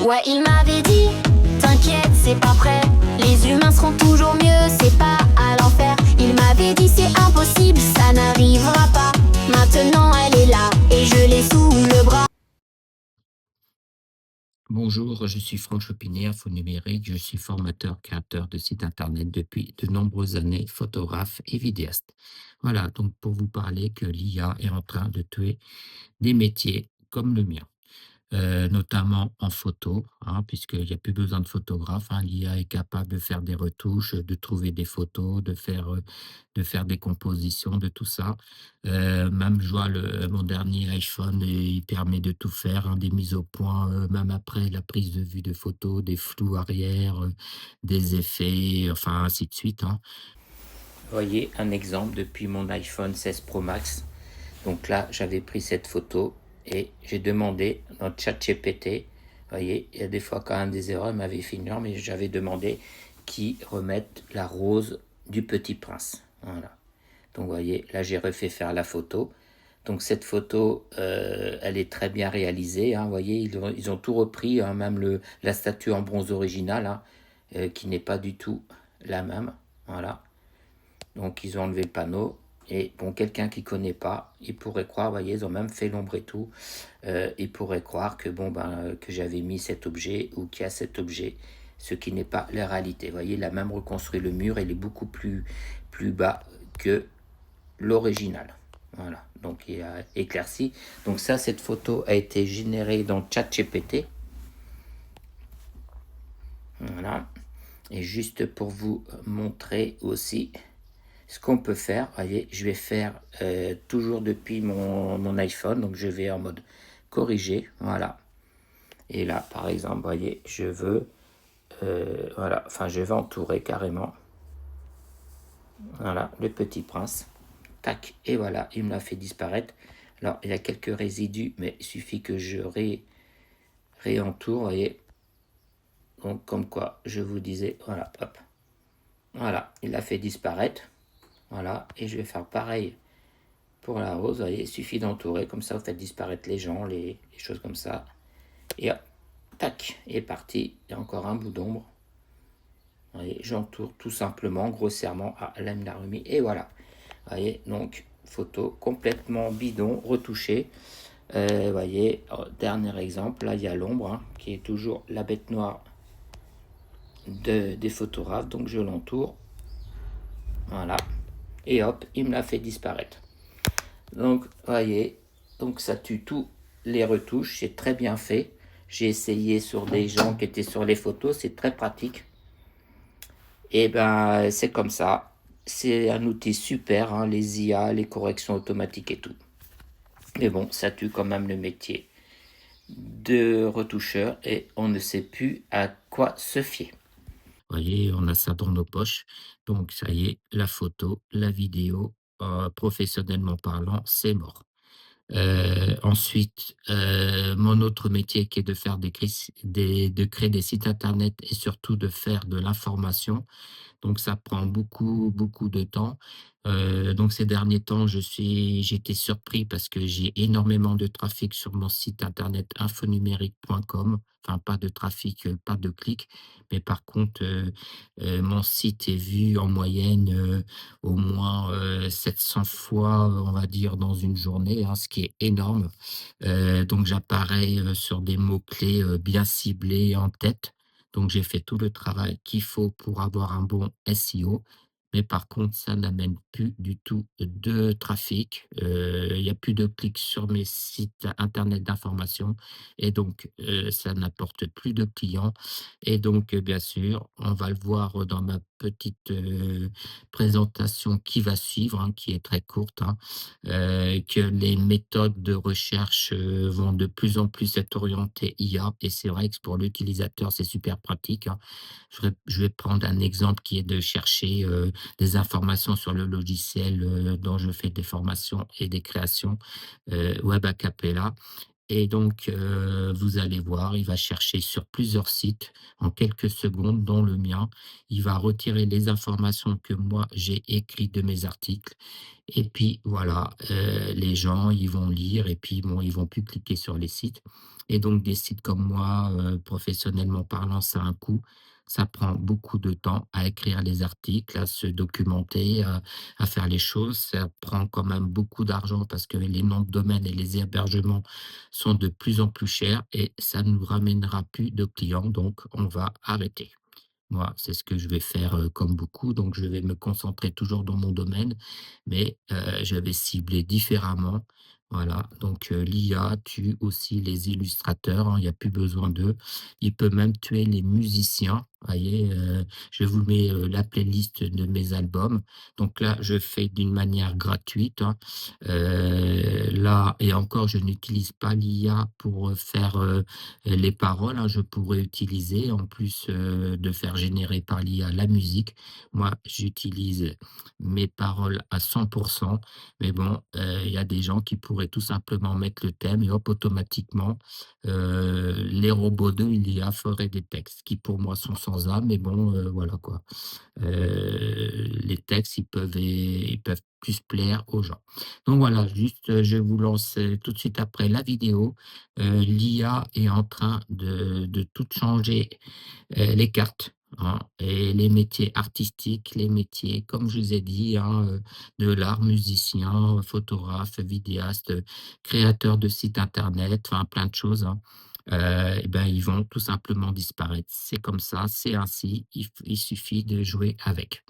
Ouais, il m'avait dit, t'inquiète, c'est pas prêt. Les humains seront toujours mieux, c'est pas à l'enfer. Il m'avait dit, c'est impossible, ça n'arrivera pas. Maintenant, elle est là, et je l'ai sous le bras. Bonjour, je suis Franck Chopinet, infonumérique. Je suis formateur, créateur de sites internet depuis de nombreuses années, photographe et vidéaste. Voilà, donc pour vous parler que l'IA est en train de tuer des métiers comme le mien, notamment en photo, hein, puisqu'il n'y a plus besoin de photographe, hein. L'IA est capable de faire des retouches, de trouver des photos, de faire des compositions, de tout ça. Même je vois mon dernier iPhone, il permet de tout faire, hein, des mises au point, même après la prise de vue de photos, des flous arrière, des effets, enfin ainsi de suite, hein. Voyez un exemple depuis mon iPhone 16 Pro Max. Donc là, j'avais pris cette photo et j'ai demandé dans ChatGPT, voyez, il y a des fois quand même des erreurs, il m'avait fait une erreur, mais j'avais demandé qu'il remette la rose du Petit Prince. Voilà. Donc vous voyez, là j'ai refait faire la photo. Donc cette photo, elle est très bien réalisée, hein. Vous voyez, ils ont tout repris, hein, même la statue en bronze originale, hein, qui n'est pas du tout la même. Voilà. Donc ils ont enlevé le panneau. Et bon, quelqu'un qui connaît pas, il pourrait croire, vous voyez, ils ont même fait l'ombre et tout. Il pourrait croire que bon que j'avais mis cet objet ou qu'il y a cet objet, ce qui n'est pas la réalité. Vous voyez, il a même reconstruit le mur, il est beaucoup plus bas que l'original. Voilà, donc il a éclairci. Donc ça, cette photo a été générée dans ChatGPT. Voilà. Et juste pour vous montrer aussi ce qu'on peut faire, voyez, je vais faire toujours depuis mon iPhone, donc je vais en mode corriger, voilà. Et là, par exemple, voyez, je veux, voilà, enfin, je vais entourer carrément, voilà, le Petit Prince, tac, et voilà, il me l'a fait disparaître. Alors, il y a quelques résidus, mais il suffit que je réentoure, voyez. Donc, comme quoi, je vous disais, voilà, hop, voilà, il l'a fait disparaître, voilà, et je vais faire pareil pour la rose. Vous voyez, il suffit d'entourer, comme ça vous faites disparaître les gens, les choses comme ça. Et hop, tac, il est parti. Il y a encore un bout d'ombre. Vous voyez, j'entoure tout simplement, grossièrement. Ah, là, il me l'a remis. Et voilà. Vous voyez, donc, photo complètement bidon, retouchée. Vous voyez, dernier exemple, là, il y a l'ombre, hein, qui est toujours la bête noire des photographes. Donc, je l'entoure. Voilà. Et hop, il me l'a fait disparaître. Donc, voyez, donc ça tue tous les retouches, c'est très bien fait. J'ai essayé sur des gens qui étaient sur les photos, c'est très pratique. Et ben, c'est comme ça. C'est un outil super, hein, les IA, les corrections automatiques et tout. Mais bon, ça tue quand même le métier de retoucheur et on ne sait plus à quoi se fier. Vous voyez, on a ça dans nos poches. Donc, ça y est, la photo, la vidéo, professionnellement parlant, c'est mort. Ensuite, mon autre métier qui est de faire de créer des sites internet et surtout de faire de l'information. Donc ça prend beaucoup, beaucoup de temps. Donc ces derniers temps, j'étais surpris parce que j'ai énormément de trafic sur mon site internet infonumérique.com. Enfin, pas de trafic, pas de clics, mais par contre, mon site est vu en moyenne, au moins, 700 fois, on va dire, dans une journée, hein, ce qui est énorme. Donc j'apparais, sur des mots-clés, bien ciblés en tête. Donc j'ai fait tout le travail qu'il faut pour avoir un bon SEO, mais par contre, ça n'amène plus du tout de trafic. Il y a plus de clics sur mes sites internet d'information et donc ça n'apporte plus de clients et donc bien sûr, on va le voir dans ma petite, présentation qui va suivre, hein, qui est très courte, hein, que les méthodes de recherche, vont de plus en plus être orientées IA et c'est vrai que pour l'utilisateur, c'est super pratique, hein. Je vais prendre un exemple qui est de chercher, des informations sur le logiciel, dont je fais des formations et des créations, web a cappella. Et donc, vous allez voir, il va chercher sur plusieurs sites en quelques secondes, dont le mien. Il va retirer les informations que moi j'ai écrites de mes articles et puis voilà, les gens, ils vont lire et puis bon, ils vont plus cliquer sur les sites. et donc des sites comme moi, professionnellement parlant, ça a un coût. Ça prend beaucoup de temps à écrire les articles, à se documenter, à faire les choses. Ça prend quand même beaucoup d'argent parce que les noms de domaine et les hébergements sont de plus en plus chers et ça ne nous ramènera plus de clients, donc on va arrêter. Moi, c'est ce que je vais faire, comme beaucoup, donc je vais me concentrer toujours dans mon domaine, mais je vais cibler différemment. Voilà, donc l'IA tue aussi les illustrateurs, hein, il y a plus besoin d'eux. Il peut même tuer les musiciens. Voyez, je vous mets, la playlist de mes albums. Donc là, je fais d'une manière gratuite, hein. Là et encore, je n'utilise pas l'IA pour, faire, les paroles, hein. Je pourrais utiliser en plus, de faire générer par l'IA la musique. Moi, j'utilise mes paroles à 100, mais bon, il y a des gens qui pourraient tout simplement mettre le thème et hop, automatiquement, les robots de l'IA feraient des textes qui pour moi sont sans âme, mais bon, voilà quoi. Les textes, ils peuvent plus plaire aux gens. Donc voilà, juste, je vous lance, tout de suite après la vidéo. L'IA est en train de tout changer, les cartes, hein, et les métiers artistiques, les métiers, comme je vous ai dit, hein, de l'art, musicien, photographe, vidéaste, créateur de sites internet, enfin plein de choses, hein. Et ben, ils vont tout simplement disparaître. C'est comme ça, c'est ainsi, il suffit de jouer avec.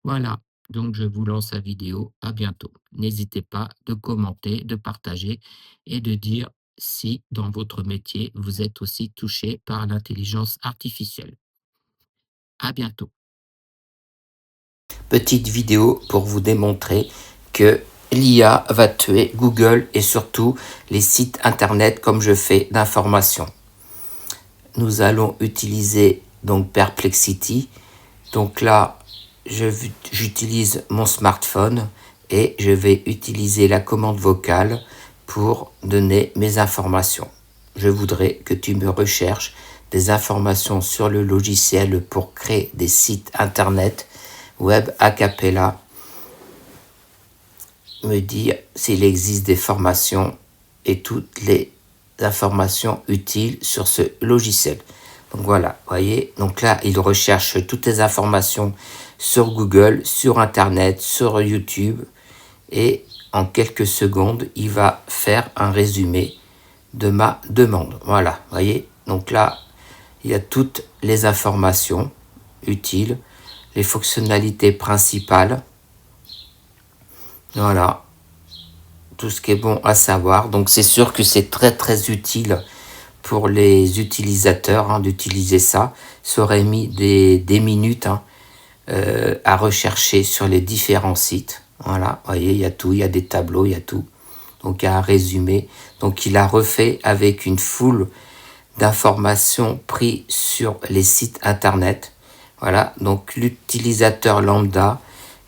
Voilà, donc je vous lance la vidéo. À bientôt. N'hésitez pas de commenter, de partager et de dire si dans votre métier, vous êtes aussi touché par l'intelligence artificielle. À bientôt. Petite vidéo pour vous démontrer que l'IA va tuer Google et surtout les sites internet comme je fais d'information. Nous allons utiliser donc Perplexity. Donc là, j'utilise mon smartphone et je vais utiliser la commande vocale pour donner mes informations. Je voudrais que tu me recherches des informations sur le logiciel pour créer des sites internet web a cappella, me dire s'il existe des formations et toutes les informations utiles sur ce logiciel. Donc voilà, voyez, donc là, il recherche toutes les informations sur Google, sur Internet, sur YouTube, et en quelques secondes, il va faire un résumé de ma demande. Voilà, voyez, donc là, il y a toutes les informations utiles, les fonctionnalités principales. Voilà, tout ce qui est bon à savoir. Donc c'est sûr que c'est très très utile pour les utilisateurs, hein, d'utiliser ça. Ça aurait mis des minutes, hein, à rechercher sur les différents sites. Voilà, vous voyez, il y a tout, il y a des tableaux, il y a tout. Donc il y a un résumé. Donc il a refait avec une foule d'informations prises sur les sites internet. Voilà, donc l'utilisateur lambda,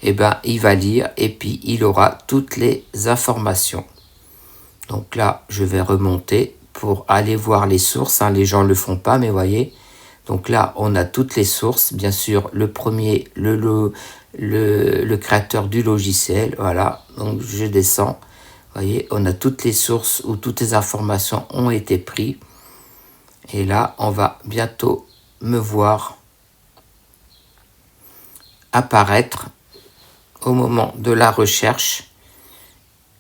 eh ben, il va lire et puis il aura toutes les informations. Donc là, je vais remonter pour aller voir les sources, hein. Les gens ne le font pas, mais voyez. Donc là, on a toutes les sources. Bien sûr, le premier, le créateur du logiciel. Voilà, donc je descends. Voyez, on a toutes les sources où toutes les informations ont été prises. Et là, on va bientôt me voir apparaître au moment de la recherche.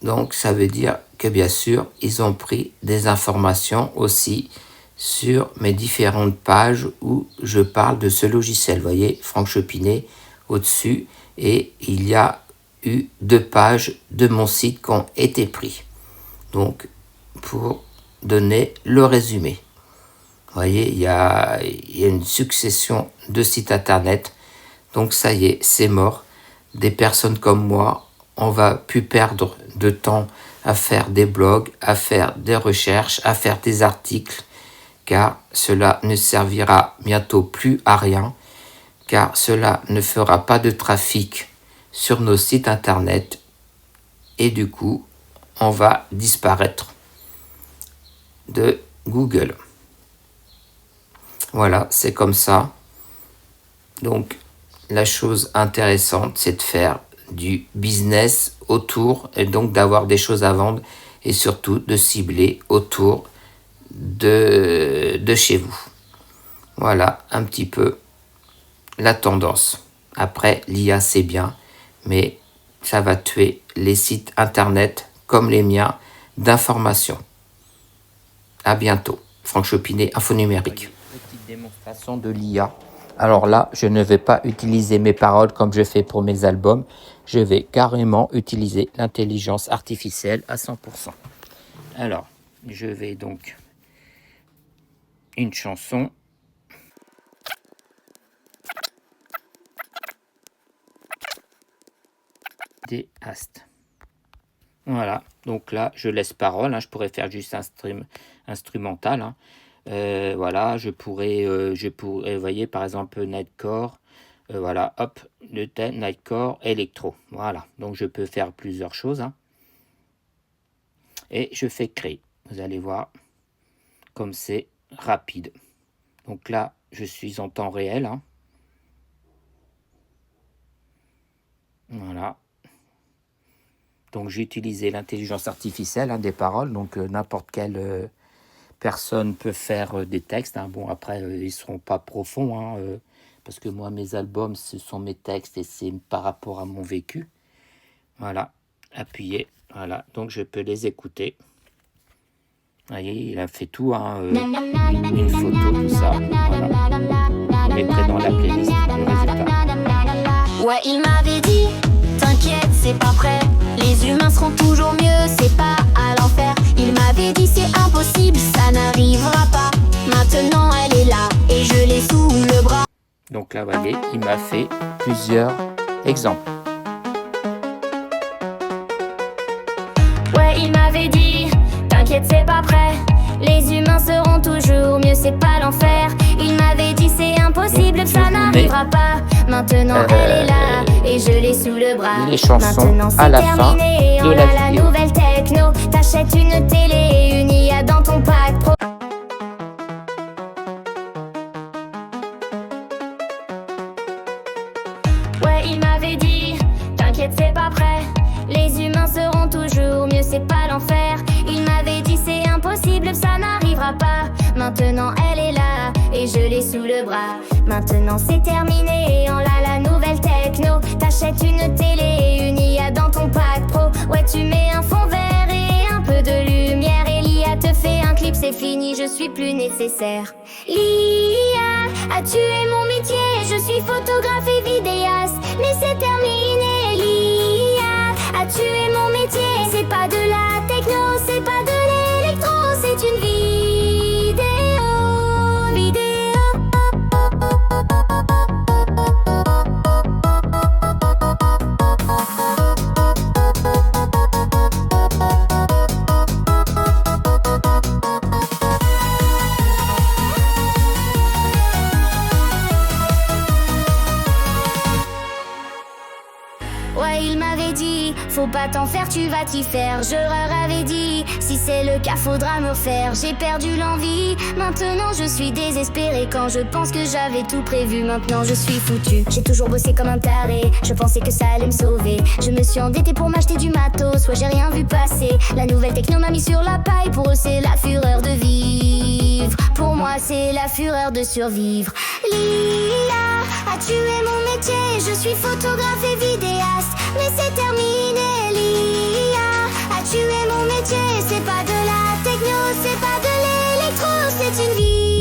Donc ça veut dire que bien sûr, ils ont pris des informations aussi sur mes différentes pages où je parle de ce logiciel. Vous voyez, Franck Chopinet au-dessus, et il y a eu 2 pages de mon site qui ont été pris. Donc, pour donner le résumé. Vous voyez, il y a une succession de sites internet. Donc ça y est, c'est mort. Des personnes comme moi, on va plus perdre de temps à faire des blogs, à faire des recherches, à faire des articles, car cela ne servira bientôt plus à rien, car cela ne fera pas de trafic sur nos sites internet et du coup, on va disparaître de Google. Voilà, c'est comme ça. Donc, la chose intéressante, c'est de faire du business autour et donc d'avoir des choses à vendre et surtout de cibler autour de chez vous. Voilà un petit peu la tendance. Après, l'IA c'est bien, mais ça va tuer les sites internet comme les miens d'information. À bientôt. Franck Chopinet, Info Numérique. Petite démonstration de l'IA. Alors là, je ne vais pas utiliser mes paroles comme je fais pour mes albums. Je vais carrément utiliser l'intelligence artificielle à 100%. Alors, je vais donc une chanson. Des astes. Voilà, donc là, je laisse parole. Hein, je pourrais faire juste instrumental. Hein. Voilà, je pourrais, vous voyez, par exemple, Nightcore. Voilà, hop, le thème Nightcore électro. Voilà, donc je peux faire plusieurs choses. Hein. Et je fais créer. Vous allez voir comme c'est rapide. Donc là, je suis en temps réel. Hein. Voilà. Donc j'ai utilisé l'intelligence artificielle, hein, des paroles, donc n'importe quelle personne peut faire des textes. Hein. Bon, après, ils ne seront pas profonds, hein, parce que moi, mes albums, ce sont mes textes et c'est par rapport à mon vécu. Voilà, appuyez, voilà, donc je peux les écouter. Vous voyez, il a fait tout, hein, une photo, tout ça. Voilà. Je mettrai dans la playlist le résultat. Ouais, il m'avait dit, t'inquiète, c'est pas prêt. Les humains seront toujours mieux, c'est pas à l'enfer. Il m'avait dit c'est impossible, ça n'arrivera pas. Maintenant elle est là et je l'ai sous le bras. Donc là, vous voyez, il m'a fait plusieurs exemples. Ouais, il m'avait dit, t'inquiète, c'est pas prêt. Les humains seront toujours mieux, c'est pas l'enfer. Il m'avait dit c'est impossible, ça n'arrivera pas. Maintenant elle est là et je l'ai sous le bras. Les chansons maintenant à c'est la fin terminé, de on la a la vidéo. nouvelle techno. T'achètes une télé, une IA dans ton pack pro. Ouais, il m'avait dit, t'inquiète, c'est pas prêt. Les humains seront toujours mieux, c'est pas l'enfer. Il m'avait dit c'est impossible, ça n'arrivera pas. Maintenant elle est là et je l'ai sous le bras. Maintenant c'est terminé, on a la nouvelle techno. T'achètes une télé, une IA dans ton pack pro. Ouais, tu mets un fond vert et un peu de lumière et l'IA te fait un clip, c'est fini, je suis plus nécessaire. L'IA a tué mon métier, je suis photographe et vidéaste, mais c'est terminé. L'IA a tué mon métier, c'est pas de la techno, c'est pas de l'électro, c'est une vidéo. Ouais, il m'avait dit, faut pas t'en faire, tu vas t'y faire. Je leur avais dit, si c'est le cas, faudra me faire. J'ai perdu l'envie, maintenant je suis désespérée. Quand je pense que j'avais tout prévu, maintenant je suis foutue. J'ai toujours bossé comme un taré, je pensais que ça allait me sauver. Je me suis endettée pour m'acheter du matos, ouais j'ai rien vu passer. La nouvelle techno m'a mis sur la paille, pour eux c'est la fureur de vivre. Pour moi c'est la fureur de survivre. L'IA a tué mon métier, je suis photographe et vidéaste, mais c'est terminé. L'IA a tué mon métier, c'est pas de la techno, c'est pas de l'électro, c'est une vie.